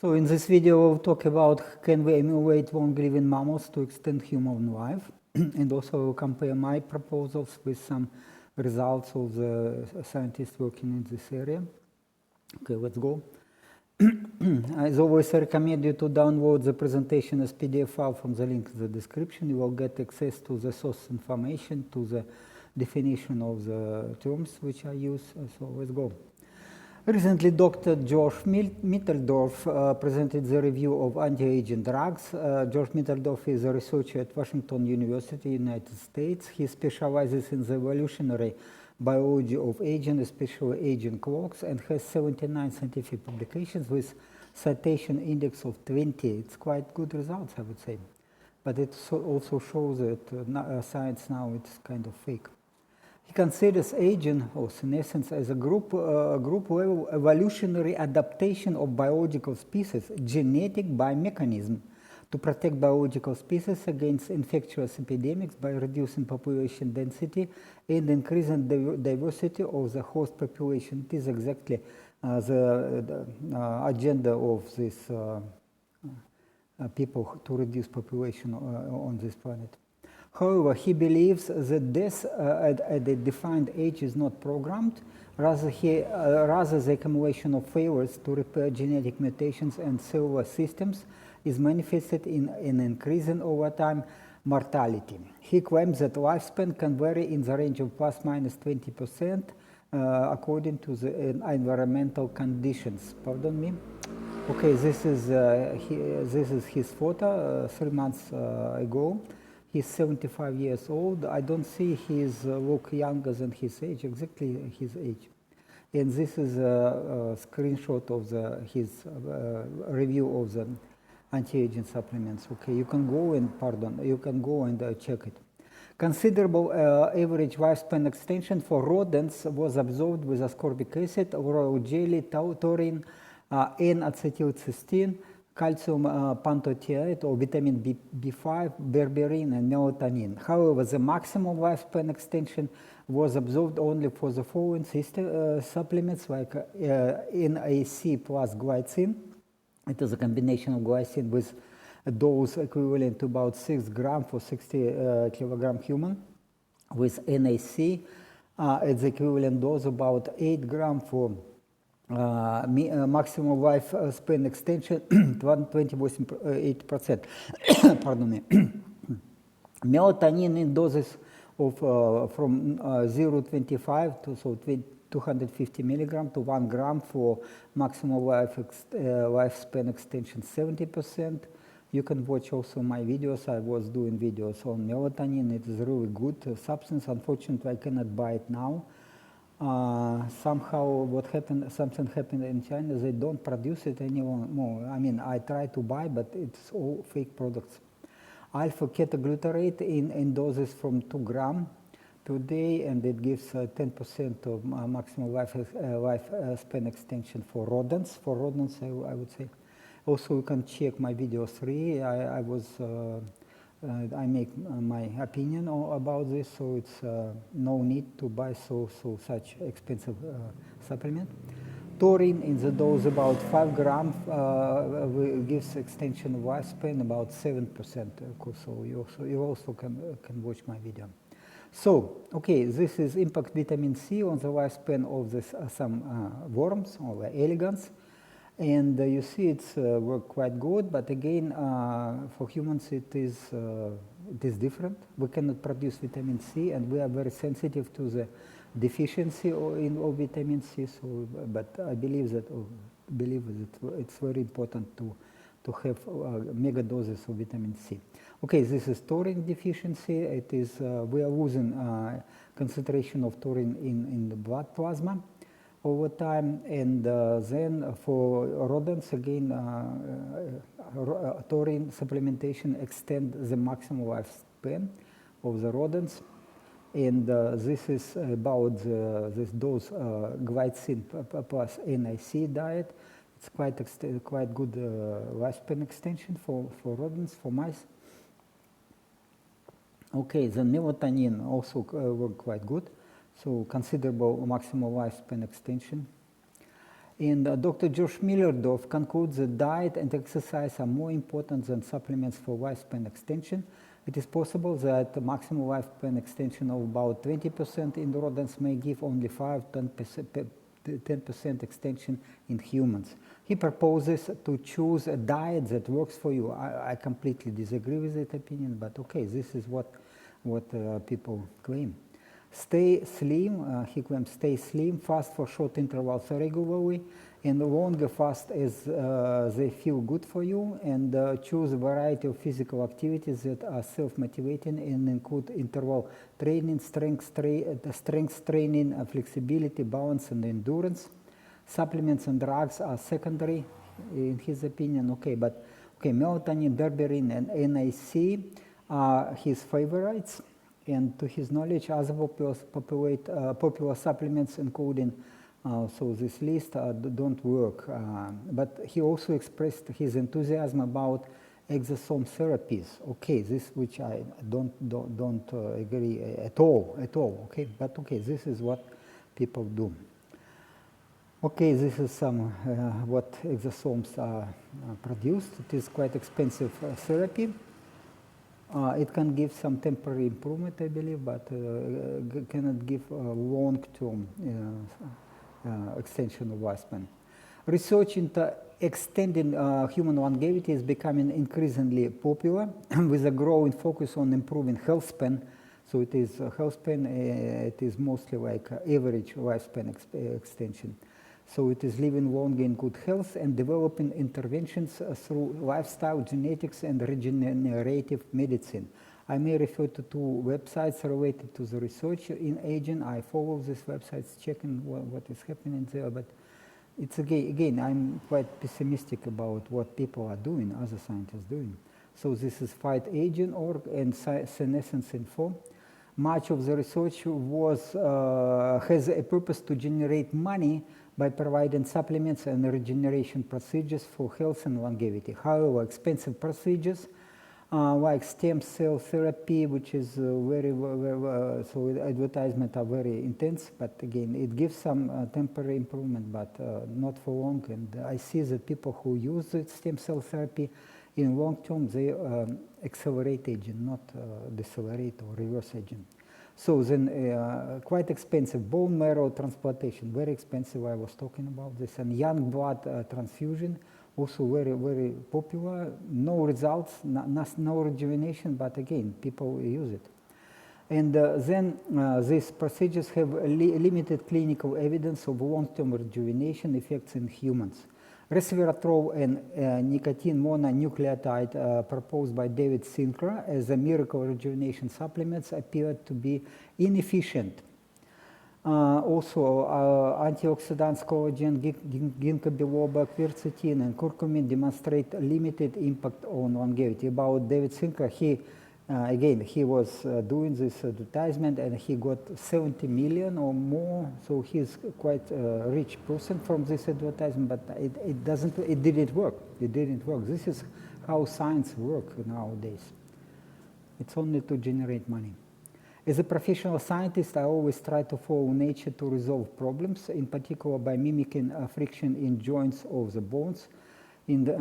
So in this video, we'll talk about can we emulate long-living mammals to extend human life, and also compare my proposals with some results of the scientists working in this area. Okay, let's go. As always, I recommend you to download the presentation as PDF file from the link in the description. You will get access to the source information, to the definition of the terms which I use. So let's go. Recently, Dr. George Mitteldorf presented the review of anti-aging drugs. George Mitteldorf is a researcher at Washington University, United States. He specializes in the evolutionary biology of aging, especially aging clocks, and has 79 scientific publications with citation index of 20. It's quite good results, I would say. But it also shows that science now is kind of fake. He considers aging or senescence as a group-level evolutionary adaptation of biological species, genetic by mechanism, to protect biological species against infectious epidemics by reducing population density and increasing the diversity of the host population. It is exactly the agenda of these people to reduce population on this planet. However, he believes that death at a defined age is not programmed, rather the accumulation of failures to repair genetic mutations and cellular systems is manifested in an increasing over time mortality. He claims that lifespan can vary in the range of plus minus 20% according to the environmental conditions. Pardon me. Okay, this is his photo 3 months ago. He's 75 years old. I don't see his look younger than his age, exactly his age. And this is a screenshot of his review of the anti-aging supplements. Okay, you can go and check it. Considerable average lifespan extension for rodents was observed with ascorbic acid, royal jelly, taurine, N-acetylcysteine, calcium pantothiate or vitamin B5, berberine, and melatonin. However, the maximum lifespan extension was observed only for the following supplements like NAC plus glycine. It is a combination of glycine with a dose equivalent to about 6 grams for 60 kilogram human, with NAC at the equivalent dose about 8 grams for maximum lifespan extension 28%. Pardon me. Melatonin in doses of from 0.25 to 250 milligram to 1 gram for maximum lifespan extension 70%. You can watch also my videos. I was doing videos on melatonin. It is a really good substance. Unfortunately, I cannot buy it now. Somehow something happened in China, they don't produce it anymore. I mean, I try to buy, but it's all fake products. Alpha ketoglutarate in doses from 2 grams per day, and it gives 10% of maximum lifespan extension for rodents. For rodents, I would say. Also, you can check my video 3. I make my opinion about this, so it's no need to buy such expensive supplement. Taurine in the dose about 5 grams gives extension of lifespan about 7%. So you also can watch my video. So okay, this is impact vitamin C on the lifespan of some worms or elegans. And you see it's work quite good, but again, for humans it is different. We cannot produce vitamin C, and we are very sensitive to the deficiency of vitamin C. So, but I believe that it's very important to have mega doses of vitamin C. Okay, this is taurine deficiency. It is we are losing concentration of taurine in the blood plasma over time, and then for rodents again, taurine supplementation extend the maximum lifespan of the rodents, and this is about this dose glycine plus NAC diet. It's quite good lifespan extension for rodents, for mice. Okay, the melatonin also work quite good. So considerable maximum lifespan extension. And Dr. George Millerdorf concludes that diet and exercise are more important than supplements for lifespan extension. It is possible that the maximum lifespan extension of about 20% in rodents may give only 5–10% extension in humans. He proposes to choose a diet that works for you. I completely disagree with that opinion, but okay, this is what people claim. Stay slim, he claims, stay slim, fast for short intervals regularly, and longer fast as they feel good for you, and choose a variety of physical activities that are self-motivating and include interval training, strength training, flexibility, balance, and endurance. Supplements and drugs are secondary, in his opinion. Okay, but melatonin, berberine, and NAC are his favorites. And to his knowledge, other popular supplements, including so this list, don't work. But he also expressed his enthusiasm about exosome therapies. Okay, this which I don't agree at all. Okay, but okay, this is what people do. Okay, this is some what exosomes are produced. It is quite expensive therapy. It can give some temporary improvement, I believe, but cannot give long-term extension of lifespan. Research into extending human longevity is becoming increasingly popular with a growing focus on improving health span. So it is health span, it is mostly like average lifespan extension. So it is living longer in good health and developing interventions through lifestyle, genetics, and regenerative medicine. I may refer to two websites related to the research in aging. I follow these websites, checking what is happening there, but it's again, I'm quite pessimistic about what people are doing, other scientists doing. So this is FightAging.org and Senescence Info. Much of the research has a purpose to generate money by providing supplements and regeneration procedures for health and longevity. However, expensive procedures like stem cell therapy, which is so advertisements are very intense, but again, it gives some temporary improvement, but not for long. And I see that people who use stem cell therapy in long term, they accelerate aging, not decelerate or reverse aging. So then quite expensive bone marrow transplantation, very expensive, I was talking about this, and young blood transfusion, also very popular. No results, no rejuvenation, but again, people use it. And then these procedures have limited clinical evidence of long-term rejuvenation effects in humans. Resveratrol and nicotine mononucleotide proposed by David Sinclair as a miracle rejuvenation supplements appeared to be inefficient. Also, antioxidants, collagen, ginkgo biloba, quercetin, and curcumin demonstrate limited impact on longevity. About David Sinclair, he was doing this advertisement and he got 70 million or more, so he's quite a rich person from this advertisement, but it didn't work. This is how science works nowadays. It's only to generate money. As a professional scientist, I always try to follow nature to resolve problems, in particular by mimicking friction in joints of the bones. In the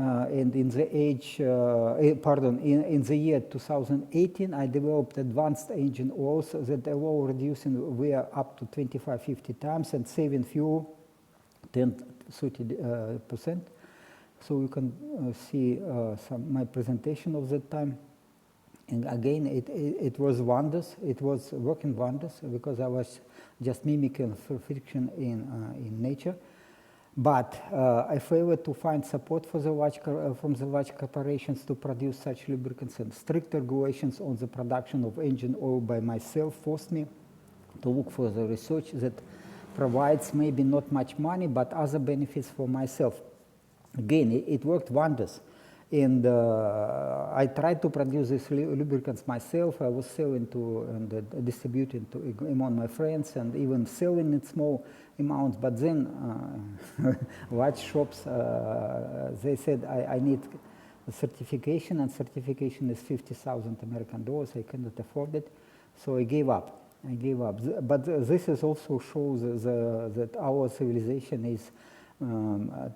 year 2018, I developed advanced engine oils that allow reducing wear up to 25–50 times and saving fuel 10–30%. So you can see my presentation of that time. And again, it was wonders. It was working wonders because I was just mimicking friction in nature. But I failed to find support for from the large corporations to produce such lubricants, and strict regulations on the production of engine oil by myself forced me to look for the research that provides maybe not much money, but other benefits for myself. Again, it worked wonders. And I tried to produce these lubricants myself. I was selling to and distributing to among my friends and even selling in small amounts. But then large shops, they said I need a certification, and certification is $50,000 American. I cannot afford it. So I gave up. But this is also shows that our civilization is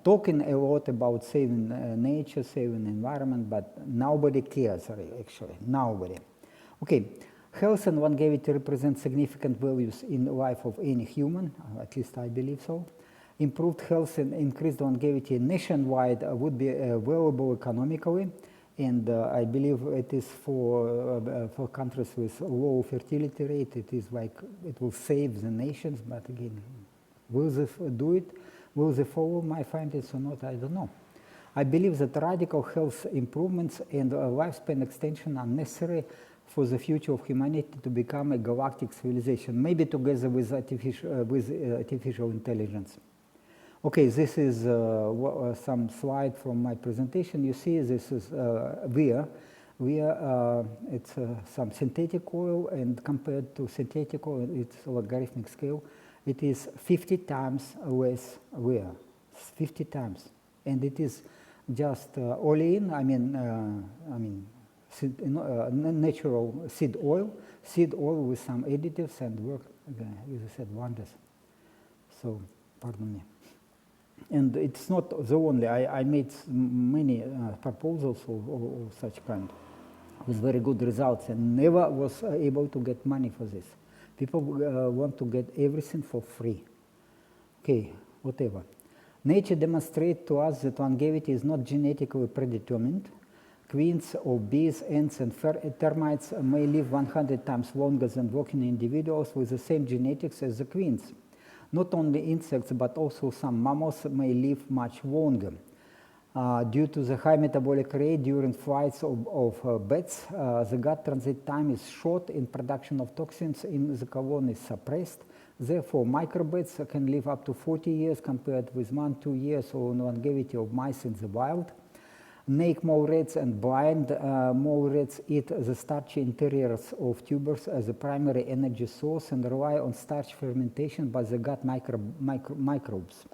talking a lot about saving nature, saving environment, but nobody cares actually, nobody. Okay, health and longevity represent significant values in the life of any human, at least I believe so. Improved health and increased longevity nationwide would be valuable economically, and I believe it is for countries with low fertility rate, it is like it will save the nations, but again, will they do it? Will they follow my findings or not? I don't know. I believe that radical health improvements and lifespan extension are necessary for the future of humanity to become a galactic civilization, maybe together with artificial intelligence. Okay, this is some slide from my presentation. You see, this is where it's some synthetic oil, and compared to synthetic oil, it's logarithmic scale. It is 50 times less rare, 50 times, and it is just olein. I mean, natural seed oil with some additives, and work, as I said, wonders. So, pardon me. And it's not the only. I made many proposals of such kind with very good results, and never was able to get money for this. People want to get everything for free. Okay, whatever. Nature demonstrates to us that longevity is not genetically predetermined. Queens of bees, ants, and termites may live 100 times longer than working individuals with the same genetics as the queens. Not only insects, but also some mammals may live much longer. Due to the high metabolic rate during flights of bats, the gut transit time is short and production of toxins in the colon is suppressed. Therefore, microbats can live up to 40 years compared with 1-2 years of longevity of mice in the wild. Naked mole rats and blind mole rats eat the starchy interiors of tubers as a primary energy source and rely on starch fermentation by the gut microbes.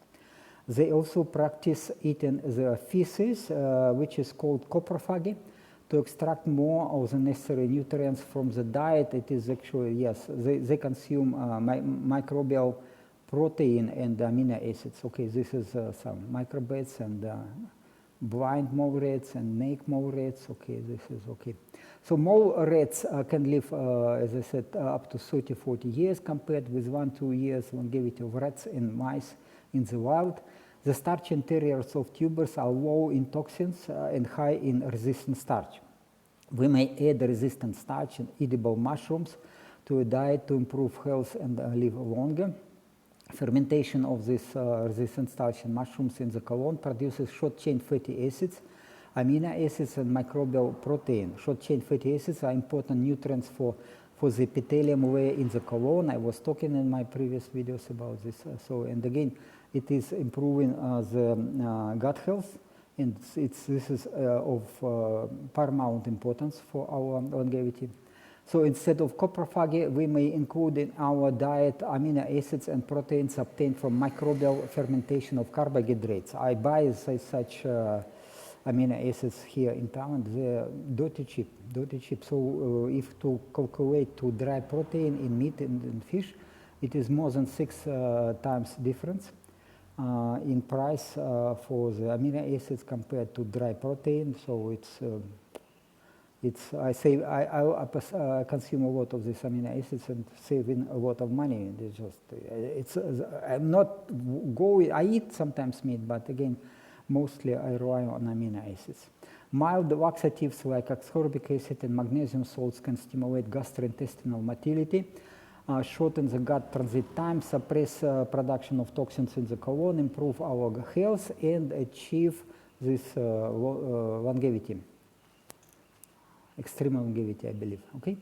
They also practice eating the feces, which is called coprophagy, to extract more of the necessary nutrients from the diet. It is actually, yes, they consume microbial protein and amino acids. Okay, this is some microbats and blind mole rats and naked mole rats. Okay, this is okay. So mole rats can live, as I said, up to 30-40 years compared with 1-2 years longevity of rats and mice in the wild. The starch interiors of tubers are low in toxins and high in resistant starch. We may add resistant starch and edible mushrooms to a diet to improve health and live longer. Fermentation of this resistant starch and mushrooms in the colon produces short-chain fatty acids, amino acids, and microbial protein. Short-chain fatty acids are important nutrients for the epithelium layer in the colon. I was talking in my previous videos about this. And again, it is improving the gut health, and this is of paramount importance for our longevity. So instead of coprophagy, we may include in our diet amino acids and proteins obtained from microbial fermentation of carbohydrates. I buy such amino acids here in town. They're dirty cheap. So if to calculate to dry protein in meat and in fish, it is more than 6 times difference in price for the amino acids compared to dry protein. So I consume a lot of these amino acids and saving a lot of money. I'm not going. I eat sometimes meat, but again, mostly I rely on amino acids. Mild laxatives like ascorbic acid and magnesium salts can stimulate gastrointestinal motility, shorten the gut transit time, suppress production of toxins in the colon, improve our health, and achieve this longevity. Extreme longevity, I believe. Okay,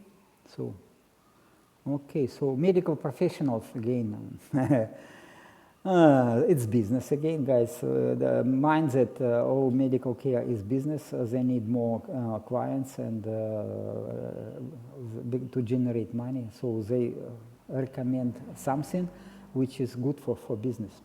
so medical professionals again. It's business again, guys. The mind that all medical care is business. They need more clients and to generate money. So they recommend something which is good for business.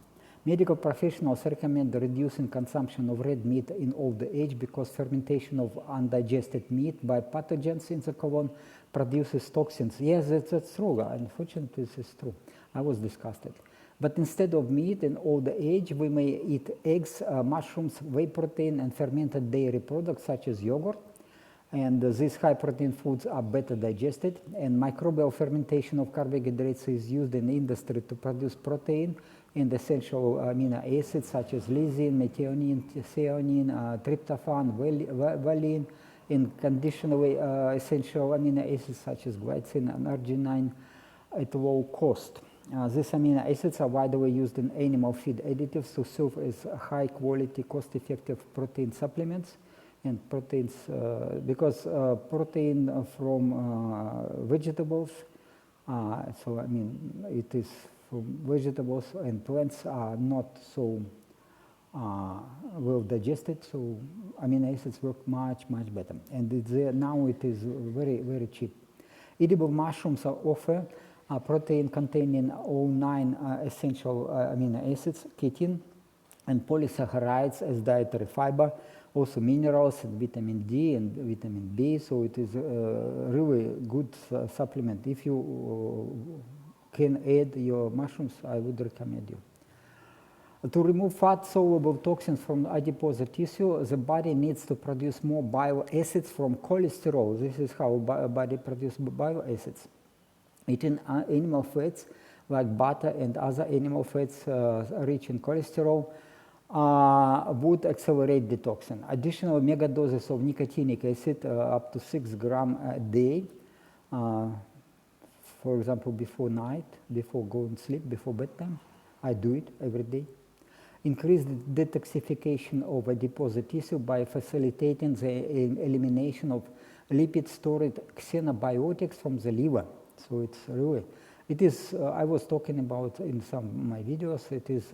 Medical professionals recommend reducing consumption of red meat in old age because fermentation of undigested meat by pathogens in the colon produces toxins. Yes, that's true. Unfortunately, this is true. I was disgusted. But instead of meat in old age, we may eat eggs, mushrooms, whey protein, and fermented dairy products such as yogurt. And these high-protein foods are better digested. And microbial fermentation of carbohydrates is used in industry to produce protein and essential amino acids such as lysine, methionine, theanine, tryptophan, valine, and conditionally essential amino acids such as glycine and arginine at low cost. These amino acids are widely used in animal feed additives to serve as high-quality, cost-effective protein supplements. And proteins, because protein from vegetables, so I mean, it is from vegetables and plants are not so well digested, so amino acids work much better. And now it is very cheap. Edible mushrooms offer a protein containing all 9 essential amino acids, chitin, and polysaccharides as dietary fiber, also minerals and vitamin D and vitamin B, so it is a really good supplement. If you can add your mushrooms, I would recommend you. To remove fat-soluble toxins from adipose tissue, the body needs to produce more bile acids from cholesterol. This is how body produces bile acids. Eating animal fats like butter and other animal fats rich in cholesterol would accelerate detoxing. Additional megadoses of nicotinic acid, up to 6 grams a day, for example, before night, before going to sleep, before bedtime. I do it every day. Increase the detoxification of adipose tissue by facilitating the elimination of lipid-stored xenobiotics from the liver. So it's really, it is, I was talking about in some of my videos, it is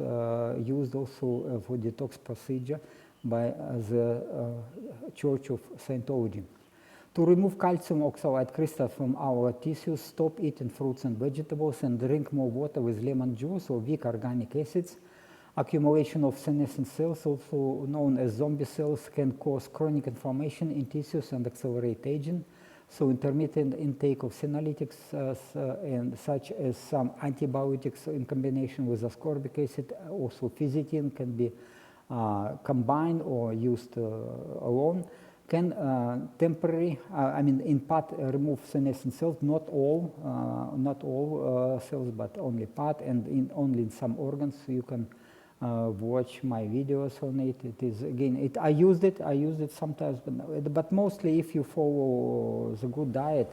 used also for detox procedure by the Church of Scientology. To remove calcium oxalate crystals from our tissues, stop eating fruits and vegetables and drink more water with lemon juice or weak organic acids. Accumulation of senescent cells, also known as zombie cells, can cause chronic inflammation in tissues and accelerate aging. So intermittent intake of senolytics and such as some antibiotics in combination with ascorbic acid, also fisetin, can be combined or used alone, can temporarily, I mean, in part remove senescent cells, not all cells, but only part, and only in some organs. So you can watch my videos on it. It is, again, I used it sometimes, but mostly if you follow the good diet,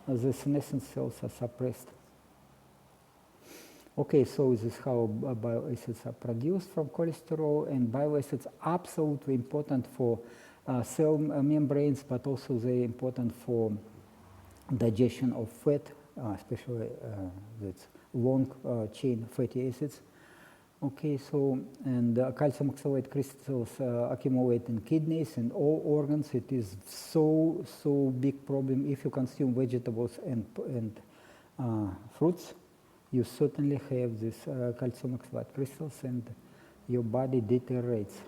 the senescent cells are suppressed. Okay, so this is how bile acids are produced from cholesterol, and bile acids are absolutely important for cell membranes, but also they're important for digestion of fat, especially that's long chain fatty acids. Okay, so, and calcium oxalate crystals accumulate in kidneys and all organs. It is so big problem. If you consume vegetables and fruits, you certainly have this calcium oxalate crystals and your body deteriorates.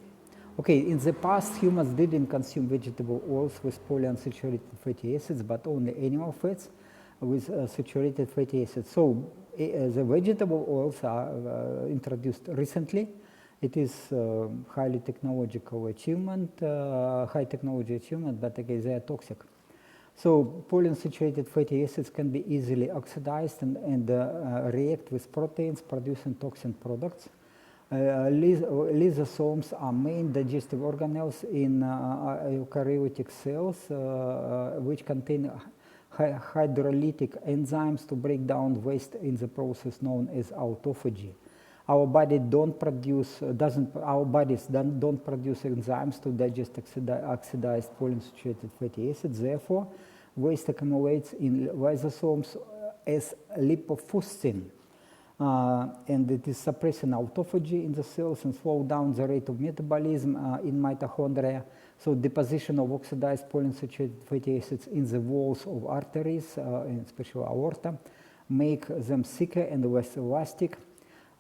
Okay, in the past, humans didn't consume vegetable oils with polyunsaturated fatty acids, but only animal fats with saturated fatty acids. So the vegetable oils are introduced recently. It is highly technological achievement, high technology achievement, but again, they are toxic. So polyunsaturated fatty acids can be easily oxidized and react with proteins, producing toxin products. Lysosomes are main digestive organelles in eukaryotic cells, which contain hydrolytic enzymes to break down waste in the process known as autophagy. Our bodies don't produce enzymes to digest oxidized polyunsaturated fatty acids. Therefore, waste accumulates in lysosomes as lipofuscin, and it is suppressing autophagy in the cells and slow down the rate of metabolism in mitochondria. So deposition of oxidized polyunsaturated fatty acids in the walls of arteries, and especially aorta, make them thicker and less elastic.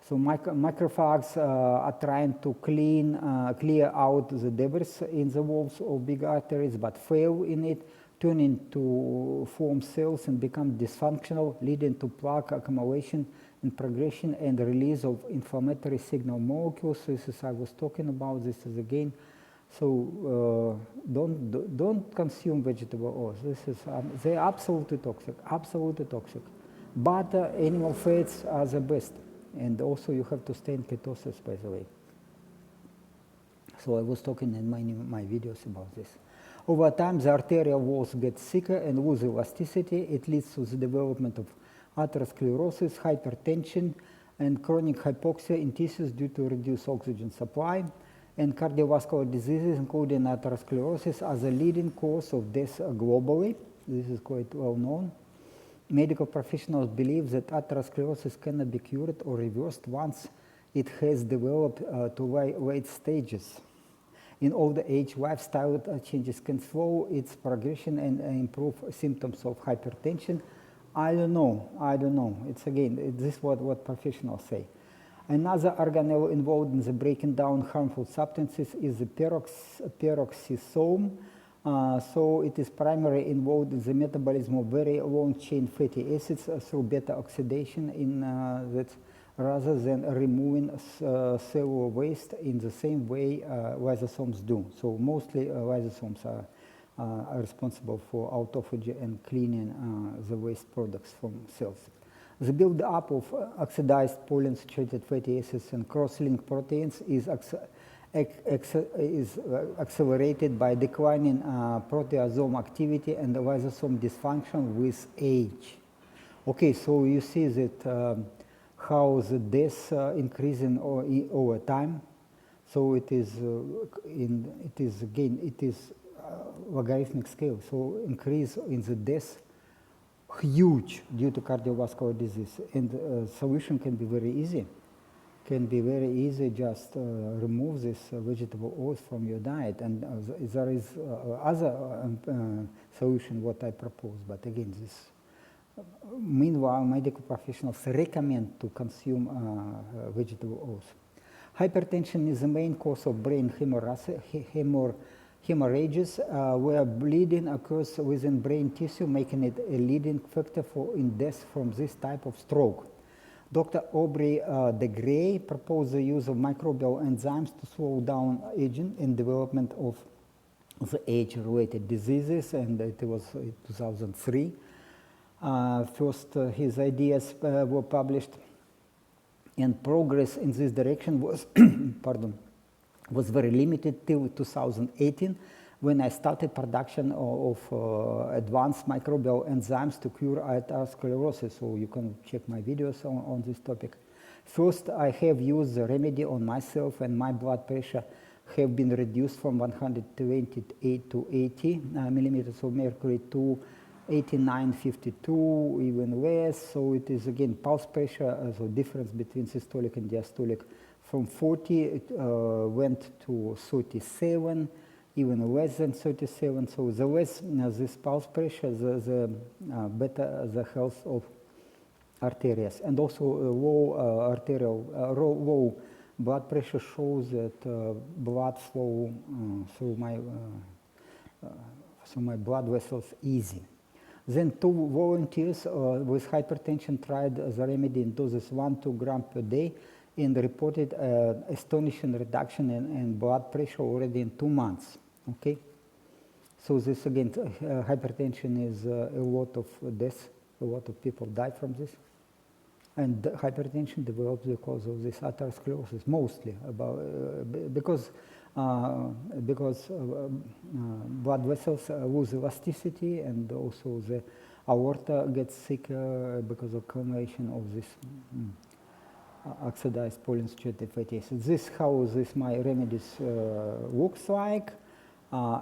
So macrophages are trying to clear out the debris in the walls of big arteries, but fail in it, turning to form cells and become dysfunctional, leading to plaque accumulation in progression and release of inflammatory signal molecules. This is I was talking about. This is again. So don't consume vegetable oils. This is they're absolutely toxic. Absolutely toxic. Butter, animal fats are the best. And also you have to stay in ketosis, by the way. So I was talking in my videos about this. Over time, the arterial walls get thicker and lose elasticity. It leads to the development of atherosclerosis, hypertension, and chronic hypoxia in tissues due to reduced oxygen supply. And cardiovascular diseases, including atherosclerosis, are the leading cause of death globally. This is quite well known. Medical professionals believe that atherosclerosis cannot be cured or reversed once it has developed to late stages. In older age, lifestyle changes can slow its progression and improve symptoms of hypertension. I don't know. It's again, this is what professionals say. Another organelle involved in the breaking down harmful substances is the peroxisome. So it is primarily involved in the metabolism of very long-chain fatty acids through beta oxidation in that rather than removing cellular waste in the same way lysosomes do. So mostly lysosomes are responsible for autophagy and cleaning the waste products from cells. The build-up of oxidized polyunsaturated fatty acids and cross-linked proteins is accelerated by declining proteasome activity and lysosome dysfunction with age. Okay, so you see that how the death increasing over time. So it is logarithmic scale. So increase in the death huge due to cardiovascular disease, and solution can be very easy. Just remove this vegetable oils from your diet, and there is other solution what I propose. But again, this. Meanwhile, medical professionals recommend to consume vegetable oils. Hypertension is the main cause of brain hemorrhages, where bleeding occurs within brain tissue, making it a leading factor in death from this type of stroke. Dr. Aubrey de Grey proposed the use of microbial enzymes to slow down aging and development of the age-related diseases, and it was in 2003. First, his ideas were published, and progress in this direction was, was very limited till 2018, when I started production of advanced microbial enzymes to cure atherosclerosis. So you can check my videos on this topic. First, I have used the remedy on myself, and my blood pressure have been reduced from 128 to 80 millimeters of mercury to 89.52, even less. So it is again pulse pressure, so difference between systolic and diastolic. From 40 it went to 37, even less than 37. So the less this pulse pressure, the better the health of arteries. And also low low blood pressure shows that blood flow through my blood vessels easy. Then two volunteers with hypertension tried the remedy in doses 1-2 grams per day and reported astonishing reduction in blood pressure already in 2 months. Okay, so this again, hypertension is a lot of deaths. A lot of people die from this, and hypertension develops because of this atherosclerosis, mostly because blood vessels lose elasticity, and also the aorta gets thicker because of accumulation of this oxidized polyunsaturated fatty acids. This is how my remedies looks like.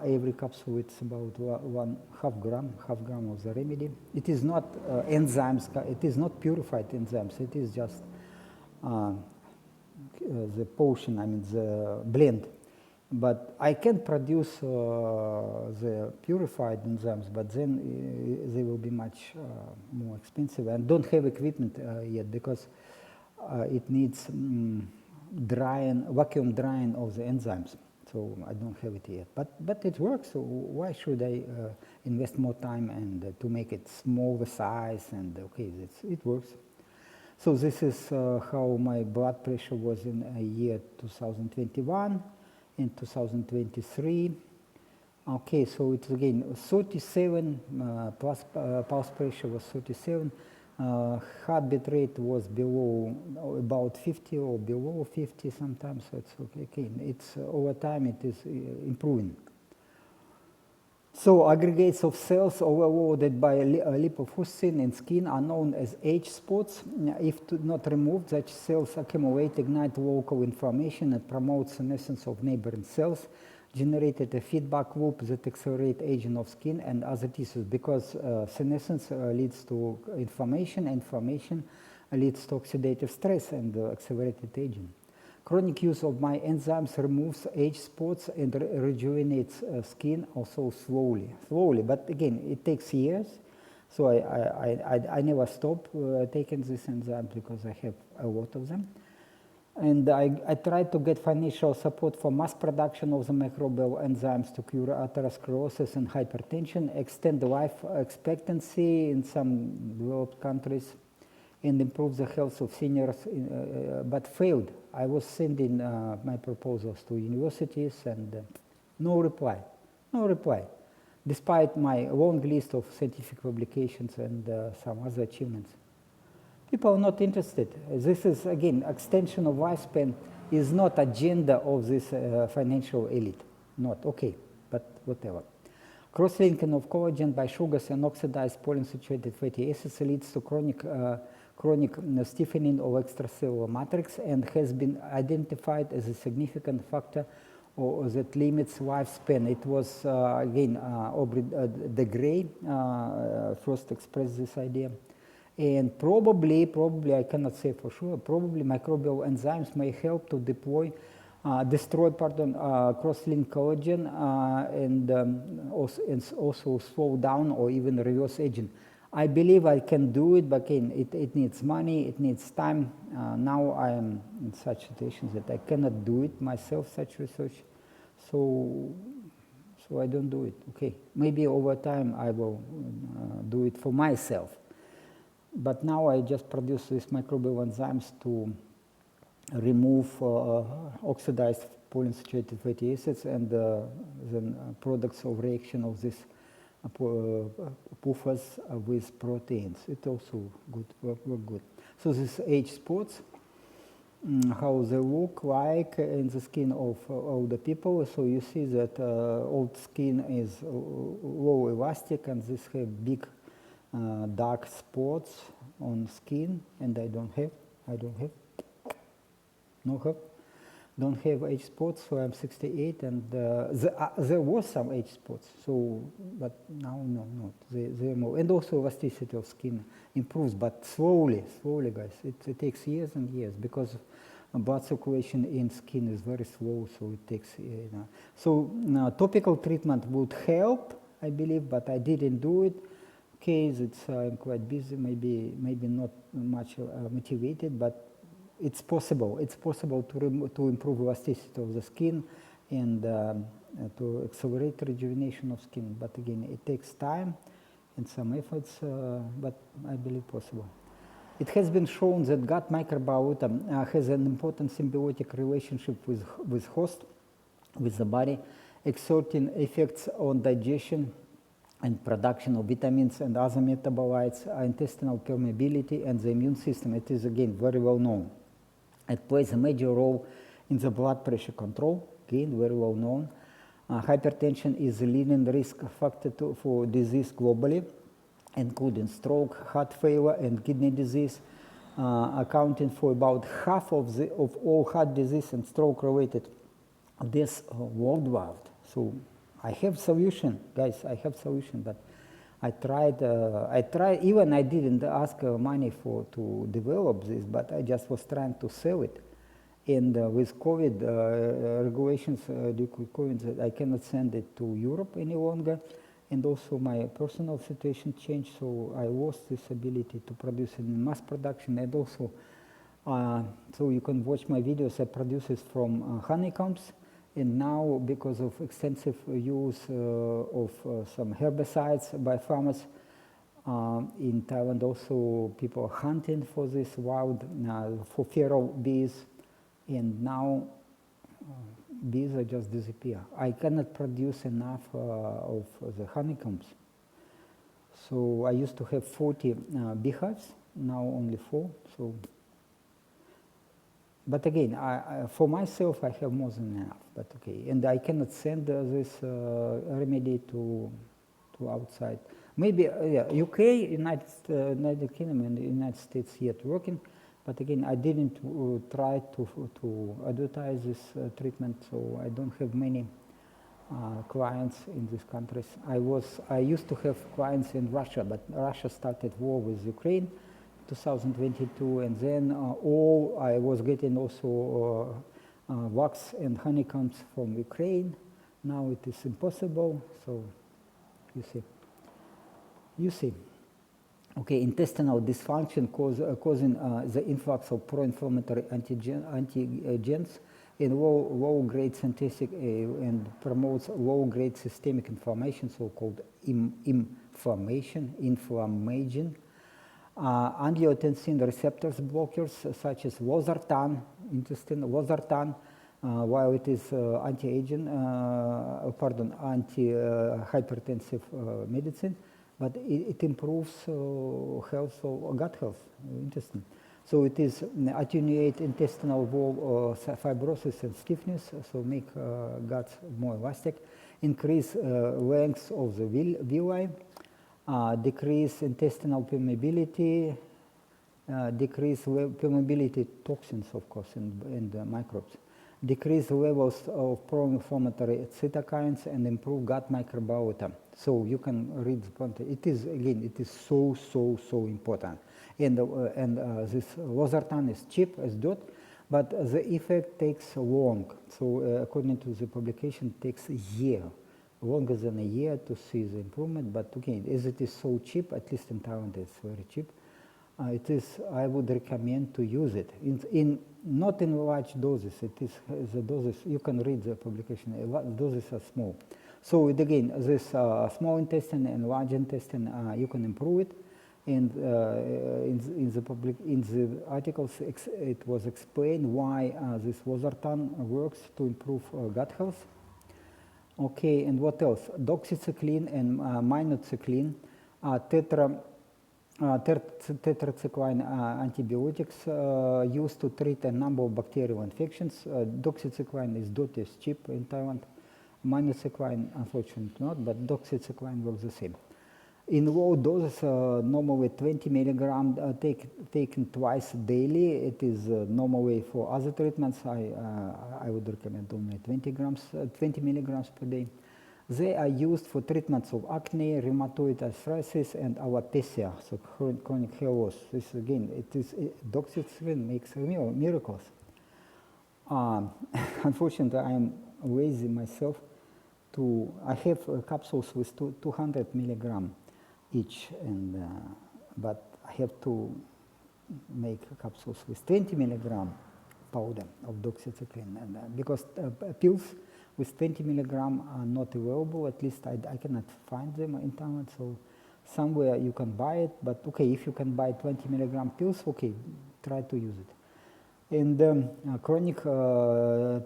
Every capsule it's about half gram of the remedy. It is not enzymes. It is not purified enzymes. It is just the potion. I mean the blend. But I can produce the purified enzymes, but then they will be much more expensive, and don't have equipment yet, because it needs vacuum drying of the enzymes. So I don't have it yet, but it works. So why should I invest more time and to make it smaller size? And okay, it works. So this is how my blood pressure was in year 2021, in 2023. Okay, so it's again 37, plus pulse pressure was 37. Heartbeat rate was below, about 50 or below 50 sometimes, so it's okay. Okay, it's over time it is improving. So aggregates of cells overloaded by lipofuscin in skin are known as H-spots. If not removed, such cells accumulate, ignite local inflammation, and promote senescence of neighboring cells, generated a feedback loop that accelerates aging of skin and other tissues, because senescence leads to inflammation, and inflammation leads to oxidative stress and accelerated aging. Chronic use of my enzymes removes H-spots and rejuvenates skin also slowly, but again, it takes years. So I never stop taking this enzyme because I have a lot of them. And I tried to get financial support for mass production of the microbial enzymes to cure atherosclerosis and hypertension, extend the life expectancy in some developed countries, and improve the health of seniors, but failed. I was sending my proposals to universities and no reply, despite my long list of scientific publications and some other achievements. People are not interested. This is, again, extension of lifespan is not agenda of this financial elite. Not, okay, but whatever. Cross-linking of collagen by sugars and oxidized polyunsaturated fatty acids leads to chronic stiffening of extracellular matrix and has been identified as a significant factor that limits lifespan. It was, again, Aubrey de Grey first expressed this idea. And probably, I cannot say for sure, probably microbial enzymes may help to destroy cross-linked collagen and also slow down or even reverse aging. I believe I can do it, but again, it needs money, it needs time. Now I am in such situations that I cannot do it myself, such research, so I don't do it. Okay, maybe over time I will do it for myself. But now I just produce these microbial enzymes to remove oxidized polyunsaturated fatty acids and then products of reaction of this puffers with proteins. It also work good. So this H-spots, how they look like in the skin of older people. So you see that old skin is low elastic, and this have big dark spots on skin, and I don't have, don't have H-spots, so I'm 68, and there was some H-spots, so, but now no, they're more, and also elasticity of skin improves, but slowly guys, it takes years and years, because blood circulation in skin is very slow, so it takes, So topical treatment would help, I believe, but I didn't do it. Case, I'm quite busy, maybe not much motivated, but it's possible. It's possible to improve elasticity of the skin and to accelerate rejuvenation of skin. But again, it takes time and some efforts, but I believe possible. It has been shown that gut microbiota has an important symbiotic relationship with host, with the body, exerting effects on digestion and production of vitamins and other metabolites, intestinal permeability, and the immune system. It is, again, very well known. It plays a major role in the blood pressure control, again, very well known. Hypertension is a leading risk factor for disease globally, including stroke, heart failure, and kidney disease, accounting for about half of all heart disease and stroke-related deaths worldwide. So I have solution, guys, I have solution, but I tried, even I didn't ask money to develop this, but I just was trying to sell it. And with COVID regulations, due to COVID, I cannot send it to Europe any longer. And also my personal situation changed, so I lost this ability to produce in mass production. And also, so you can watch my videos, I produce this from honeycombs. And now, because of extensive use of some herbicides by farmers, In Thailand also people are hunting for this wild, for feral bees, and now bees are just disappear. I cannot produce enough of the honeycombs. So I used to have 40 beehives, now only 4. So, but again, for myself I have more than enough. But okay, and I cannot send this remedy to outside. Maybe UK, United Kingdom, and the United States yet working. But again, I didn't try to advertise this treatment, so I don't have many clients in these countries. I used to have clients in Russia, but Russia started war with Ukraine 2022, and then I was getting also wax and honeycombs from Ukraine. Now it is impossible, so you see. Okay, intestinal dysfunction causing the influx of pro-inflammatory antigens in low-grade synthetic and promotes low-grade systemic inflammation, so-called inflammation. Angiotensin receptors blockers such as losartan, while it is anti-hypertensive medicine, but it improves health of gut health, intestine. So it is attenuate intestinal wall fibrosis and stiffness, so make guts more elastic, increase length of the villi, decrease intestinal permeability, decrease permeability toxins, of course, and microbes, decrease levels of pro-inflammatory cytokines, and improve gut microbiota. So you can read the content. It is, again, it is so important. And this losartan is cheap as dirt, but the effect takes long. So according to the publication, it takes a year, longer than a year to see the improvement. But again, as it is so cheap, at least in Thailand it's very cheap, I would recommend to use it. Not in large doses. It is the doses, you can read the publication, doses are small. So again, this small intestine and large intestine, you can improve it. And in the articles, it was explained why this losartan works to improve gut health. Okay, and what else? Doxycycline and minocycline, tetracycline antibiotics used to treat a number of bacterial infections. Doxycycline is cheap in Thailand. Minocycline, unfortunately not, but doxycycline works the same. In low doses, normally 20 milligram taken twice daily. It is normally for other treatments. I would recommend only 20 milligrams per day. They are used for treatments of acne, rheumatoid arthritis, and alopecia, so chronic hair loss. This again, doxycycline makes miracles. Unfortunately, I am lazy myself. I have capsules with 200 milligram each, and but I have to make capsules with 20 milligram powder of doxycycline, and because pills with 20 milligram are not available. At least I cannot find them in Thailand. So somewhere you can buy it, but okay, if you can buy 20 milligram pills, okay, try to use it. And chronic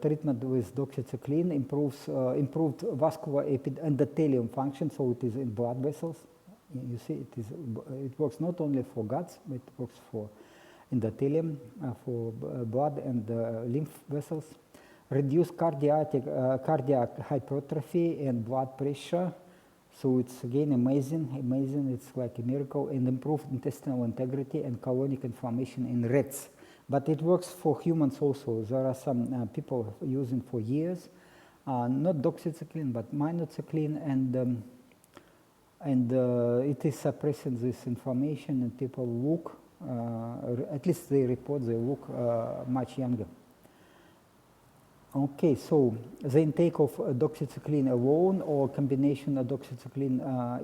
treatment with doxycycline improved vascular endothelium function, so it is in blood vessels. You see, it works not only for guts, but it works for endothelium, for blood and lymph vessels. Reduce cardiac hypertrophy and blood pressure. So it's again amazing. It's like a miracle. And improved intestinal integrity and colonic inflammation in rats. But it works for humans also. There are some people using for years, not doxycycline, but minocycline, and it is suppressing this inflammation, and people look, at least they report they look much younger. Okay, so the intake of doxycycline alone or combination of doxycycline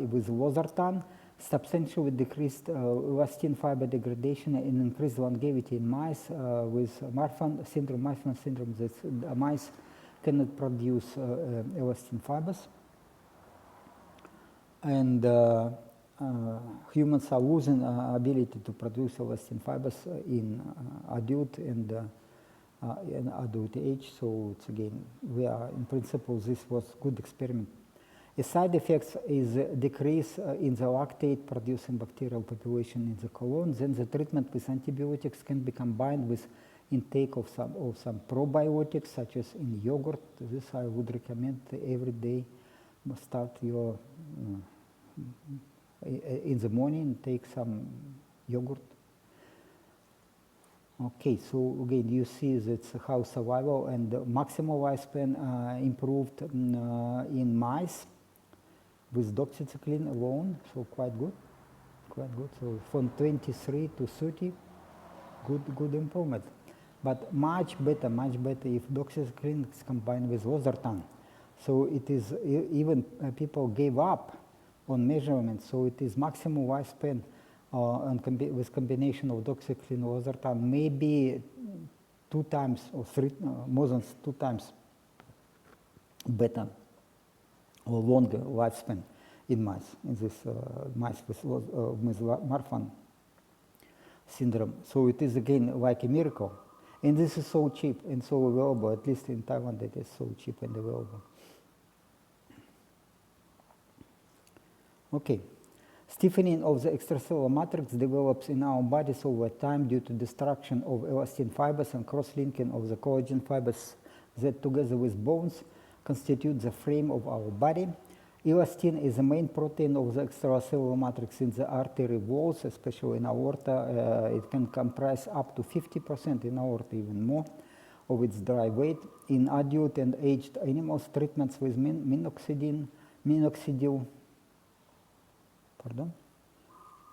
with losartan substantially decreased elastin fiber degradation and increased longevity in mice with Marfan syndrome. That mice cannot produce elastin fibers. And humans are losing ability to produce elastin fibers in adult and in adult age. So it's again, we are in principle, this was good experiment. A side effect is a decrease in the lactate producing bacterial population in the colon. Then the treatment with antibiotics can be combined with intake of some probiotics, such as in yogurt. This I would recommend every day. Start your in the morning, take some yogurt. Okay, so again, you see that's how survival and maximal lifespan improved in mice with doxycycline alone, so quite good. So from 23 to 30, good improvement. But much better if doxycycline is combined with losartan. So it is, even people gave up on measurements, so it is maximum lifespan with combination of doxycycline and losartan, maybe 2 times or 3, more than 2 times better or longer lifespan in mice, in this mice with Marfan syndrome. So it is again like a miracle. And this is so cheap and so available, at least in Taiwan it is so cheap and available. Okay. Stiffening of the extracellular matrix develops in our bodies over time due to destruction of elastin fibers and cross-linking of the collagen fibers that together with bones constitute the frame of our body. Elastin is the main protein of the extracellular matrix in the artery walls, especially in aorta. It can comprise up to 50%, in aorta even more, of its dry weight. In adult and aged animals, treatments with minoxidil. Pardon?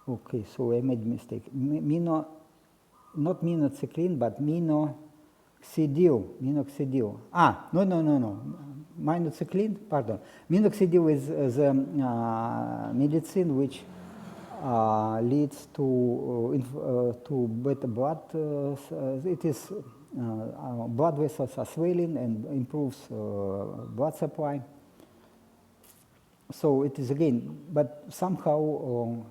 Okay, so I made a mistake. Not minocycline, but minoxidil. No. Minocycline, pardon. Minoxidil is the medicine which leads to better blood. It is blood vessels are swelling and improves blood supply. So it is again, but somehow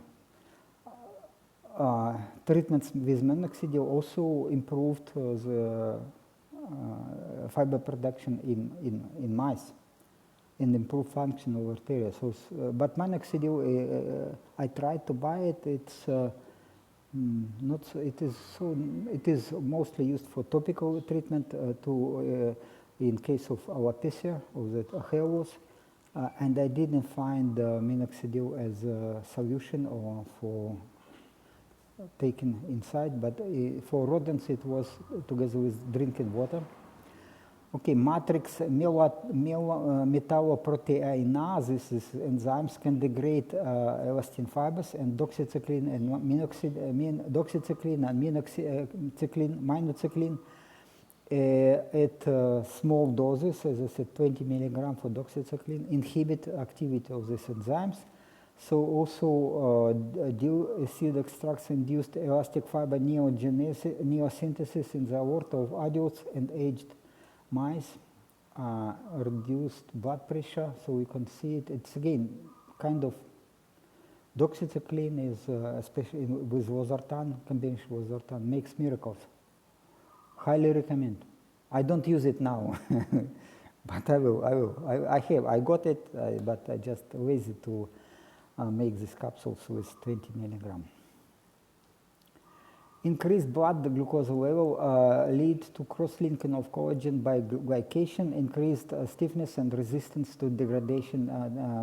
treatments with minoxidil also improved the fiber production in mice and improved function of arteria. So, but minoxidil, I tried to buy it. It's not. It is mostly used for topical treatment in case of alopecia of the hair loss. And I didn't find minoxidil as a solution or for taken inside, but for rodents it was together with drinking water. Okay, matrix metalloproteinase, these enzymes can degrade elastin fibers, and doxycycline and minocycline at small doses, as I said, 20 milligram for doxycycline, inhibit activity of these enzymes. So also acid extracts induced elastic fiber neosynthesis in the aorta of adults and aged mice, reduced blood pressure. So you can see it. It's again kind of doxycycline is especially with losartan, combination with losartan makes miracles. Highly recommend. I don't use it now, but I will. I got it, but I just lazy to make these capsules with 20 milligram. Increased blood glucose level leads to cross-linking of collagen by glycation, increased stiffness and resistance to degradation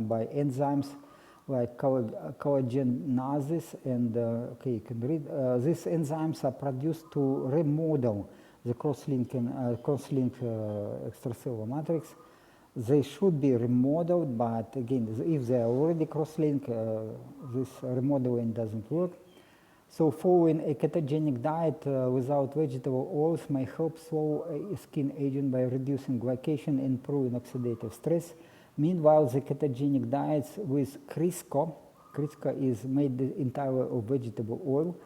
by enzymes like collagenases. And okay, you can read. These enzymes are produced to remodel the cross-link extracellular matrix. They should be remodeled, but again, if they are already cross-linked, this remodeling doesn't work. So following a ketogenic diet without vegetable oils may help slow skin aging by reducing glycation and improving oxidative stress. Meanwhile, the ketogenic diets with Crisco is made entirely of vegetable oil,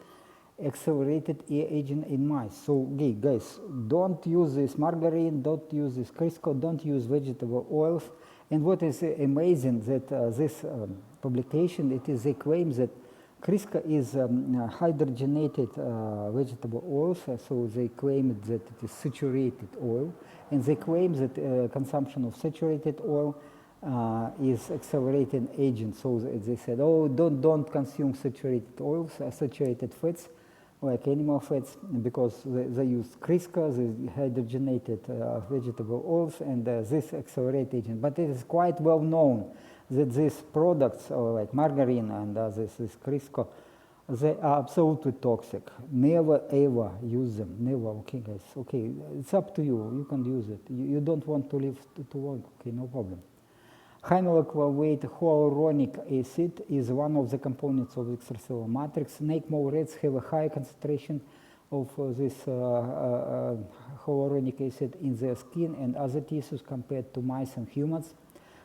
accelerated aging in mice. So guys, don't use this margarine, don't use this Crisco, don't use vegetable oils, And what is amazing that this publication, they claim that Crisco is hydrogenated vegetable oils, so they claim that it is saturated oil, and they claim that consumption of saturated oil is accelerating agent. So they said, oh, don't consume saturated oils, saturated fats, like animal fats, because they use Crisco, the hydrogenated vegetable oils, and this accelerate agent. But it is quite well known that these products, like margarine and this Crisco, they are absolutely toxic. Never ever use them. Never. Okay, guys. Okay, it's up to you. You can use it. You don't want to live too long. Okay, no problem. High molecular weight hyaluronic acid is one of the components of extracellular matrix. Snake mole rats have a high concentration of this hyaluronic acid in their skin and other tissues compared to mice and humans.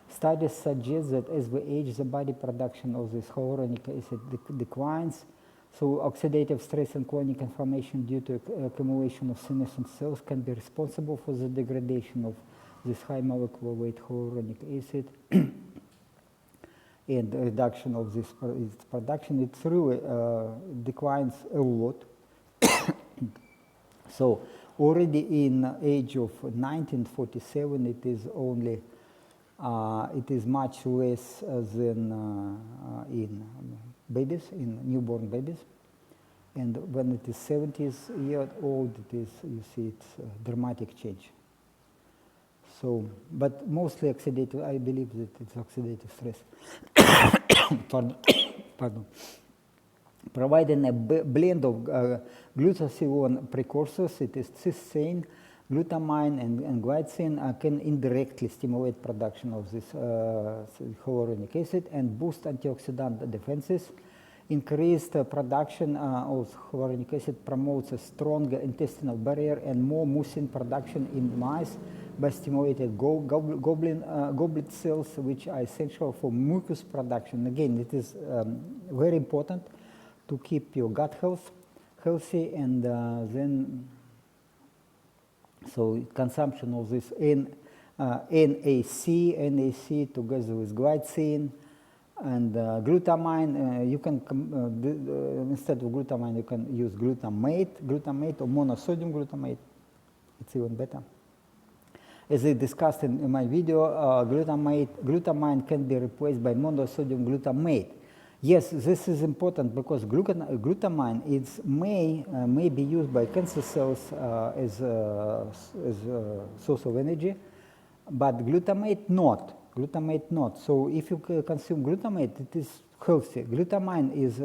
Studies suggest that as we age, the body production of this hyaluronic acid declines. So oxidative stress and chronic inflammation due to accumulation of senescent cells can be responsible for the degradation of this high molecular weight hyaluronic acid and reduction of its production. It really declines a lot. So already in age of 1947, it is only it is much less than in babies, in newborn babies. And when it is 70-year-old, it is, you see, it's a dramatic change. So, but mostly oxidative, I believe that it's oxidative stress. Pardon. Providing a blend of glutathione precursors, it is cysteine, glutamine, and glycine can indirectly stimulate production of this hyaluronic acid and boost antioxidant defenses. Increased production of hyaluronic acid promotes a stronger intestinal barrier and more mucin production in mice by stimulating goblet cells, which are essential for mucus production. Again, it is very important to keep your gut healthy, and then so consumption of this NAC together with glycine and glutamine. You can instead of glutamine, you can use glutamate or monosodium glutamate. It's even better. As I discussed in my video, glutamine can be replaced by monosodium glutamate. Yes, this is important because glutamine may be used by cancer cells as a source of energy, but glutamate not. So if you consume glutamate, it is healthy. Glutamine is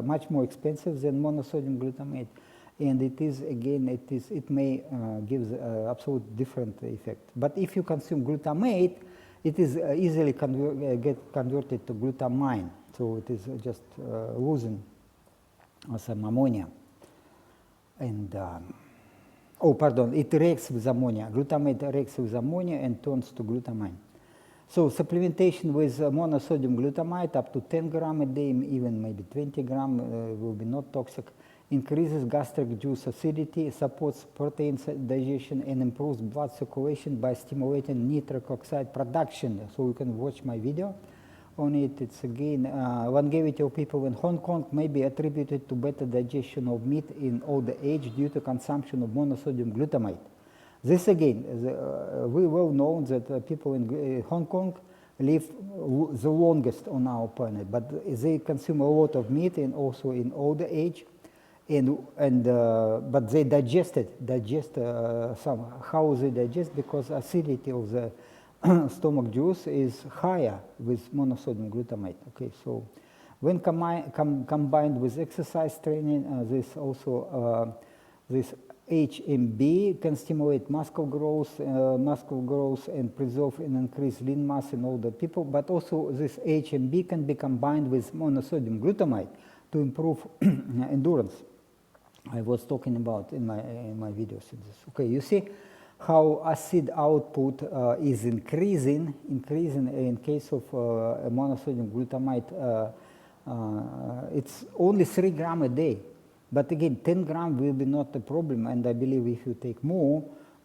much more expensive than monosodium glutamate, and it is again it may give absolute different effect. But if you consume glutamate, it is easily get converted to glutamine. So it is just losing some ammonia. And it reacts with ammonia. Glutamate reacts with ammonia and turns to glutamine. So supplementation with monosodium glutamate up to 10 grams a day, even maybe 20 grams, will be not toxic. Increases gastric juice acidity, supports protein digestion, and improves blood circulation by stimulating nitric oxide production. So you can watch my video on it. It's again, longevity of people in Hong Kong may be attributed to better digestion of meat in older age due to consumption of monosodium glutamate. This again, we well know that people in Hong Kong live the longest on our planet, but they consume a lot of meat and also in older age, but they digest how they digest, because acidity of the stomach juice is higher with monosodium glutamate. Okay, so when combined with exercise training, this HMB can stimulate muscle growth and preserve and increase lean mass in older people. But also this HMB can be combined with monosodium glutamate to improve endurance. I was talking about in my videos. Okay, you see how acid output is increasing in case of monosodium glutamate. It's only 3 grams a day. But again, 10 grams will be not a problem, and I believe if you take more,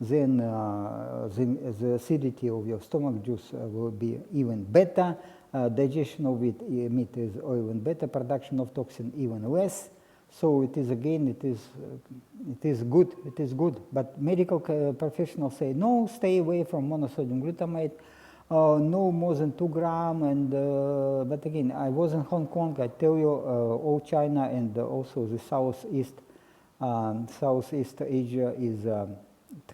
then the acidity of your stomach juice will be even better. Digestion of meat is even better. Production of toxin even less. So it is again, it is good. It is good. But medical professionals say no, stay away from monosodium glutamate. No more than 2 grams. And but again, I was in Hong Kong. I tell you, all China and also the Southeast Asia is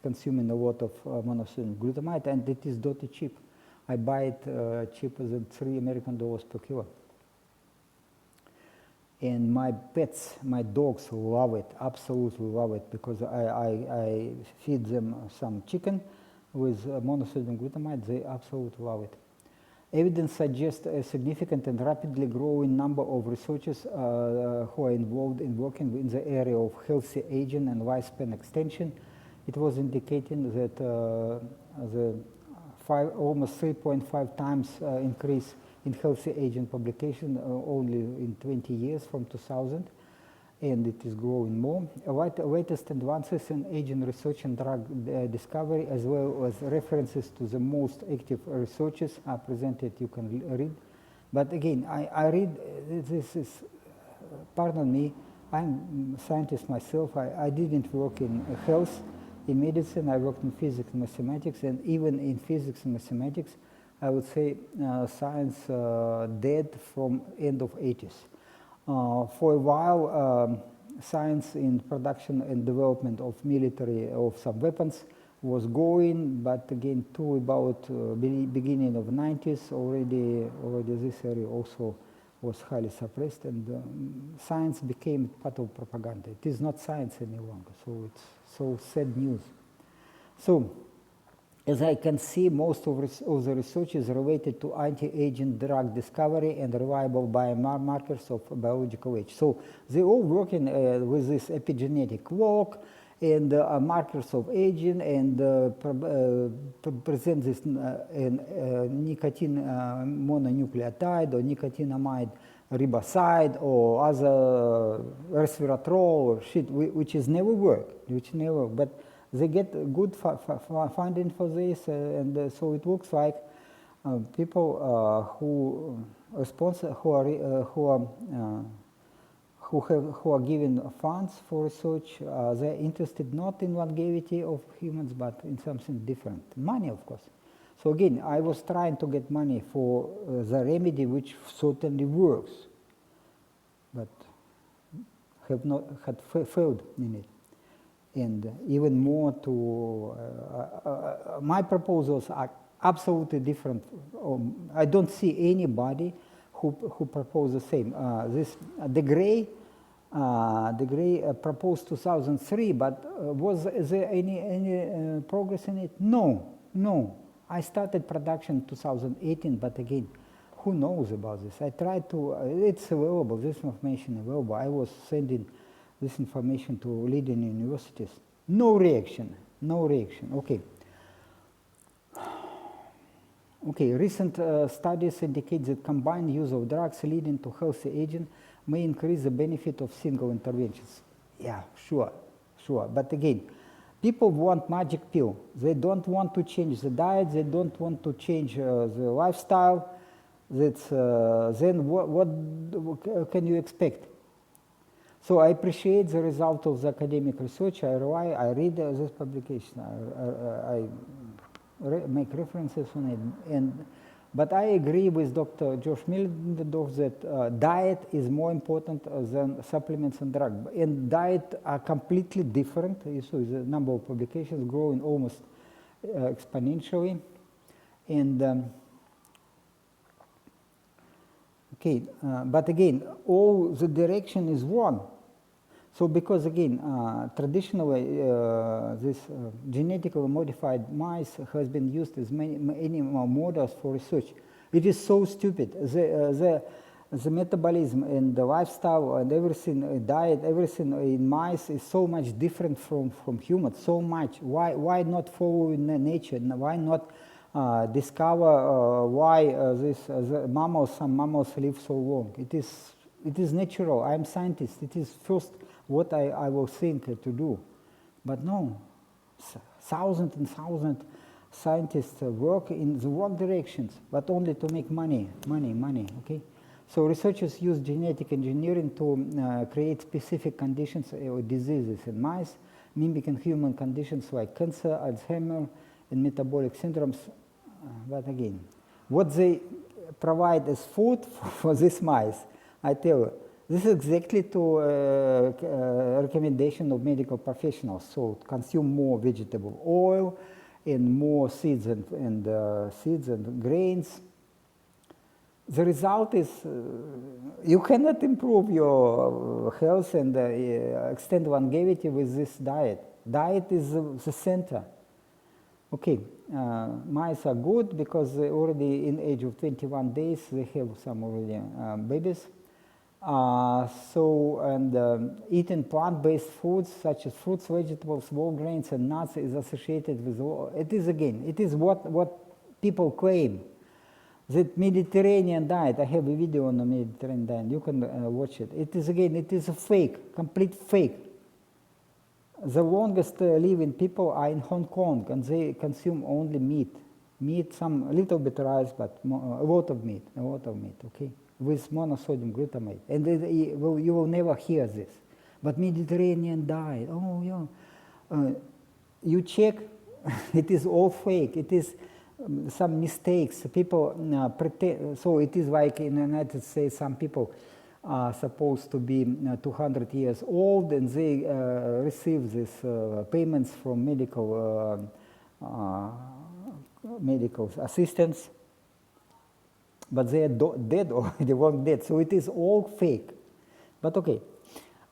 consuming a lot of monosodium glutamate, and it is dirty cheap. I buy it cheaper than $3 per kilo. And my pets, my dogs love it, absolutely love it, because I feed them some chicken with monosodium glutamate. They absolutely love it. Evidence suggests a significant and rapidly growing number of researchers who are involved in working in the area of healthy aging and lifespan extension. It was indicating that the almost 3.5 times increase in healthy aging publication only in 20 years from 2000, and it is growing more. Latest advances in aging research and drug discovery, as well as references to the most active researchers, are presented. You can read. But again, I read, this is, pardon me, I'm a scientist myself. I didn't work in health. In medicine, I worked in physics and mathematics, and even in physics and mathematics, I would say science dead from end of 80s. For a while, science in production and development of military, of some weapons was going, but again, to about beginning of 90s, already this area also was highly suppressed, and science became part of propaganda. It is not science any longer, so it's so sad news. So, as I can see, most of the research is related to anti-aging drug discovery and reliable biomarkers of biological age. So they all working with this epigenetic clock and markers of aging, and present this nicotine mononucleotide or nicotinamide riboside or other resveratrol or shit, which is never work, but they get good funding for this, and so it looks like people who are given funds for research, they're interested not in longevity of humans, but in something different. Money, of course. So again, I was trying to get money for the remedy, which certainly works, but had failed in it. And even more to, my proposals are absolutely different. I don't see anybody who proposed the same. The Gray proposed 2003, but was there any progress in it? No. I started production 2018, but again, who knows about this? I tried to, it's available, this information available. I was sending this information to leading universities. No reaction. Okay, recent studies indicate that combined use of drugs leading to healthy aging may increase the benefit of single interventions. Yeah, sure. But again, people want magic pill. They don't want to change the diet. They don't want to change the lifestyle. That's, then what can you expect? So I appreciate the result of the academic research. I read this publication. I make references on it. But I agree with Dr. Josh Middendorf that diet is more important than supplements and drugs. And diet are completely different. So the number of publications growing almost exponentially. And okay, but again, all the direction is one. So because again, traditionally, this genetically modified mice has been used as many animal models for research. It is so stupid. The metabolism and the lifestyle and everything, diet, everything in mice is so much different from humans, so much. Why not follow nature? Why not discover why some mammals live so long? It is natural. I'm a scientist. It is first what I will think to do. But no, Thousands and thousands scientists work in the wrong directions, but only to make money, okay? So researchers use genetic engineering to create specific conditions or diseases in mice, mimicking human conditions like cancer, Alzheimer, and metabolic syndromes. But again, what they provide as food for these mice, I tell you, this is exactly to recommendation of medical professionals. So consume more vegetable oil and more seeds and grains. The result is you cannot improve your health and extend longevity with this diet. Diet is the center. Okay, mice are good because they already in age of 21 days they have some already babies. Eating plant-based foods such as fruits, vegetables, whole grains, and nuts is associated with all. It is what people claim. That Mediterranean diet, I have a video on the Mediterranean diet, you can watch it. It is a fake, complete fake. The longest living people are in Hong Kong, and they consume only meat. Meat, some little bit rice, but a lot of meat, okay? With monosodium glutamate. And you will never hear this. But Mediterranean diet, you check, it is all fake. It is some mistakes. People pretend, so it is like in the United States, some people are supposed to be 200 years old and they receive these payments from medical assistants. But they are dead already, long dead, so it is all fake. But okay,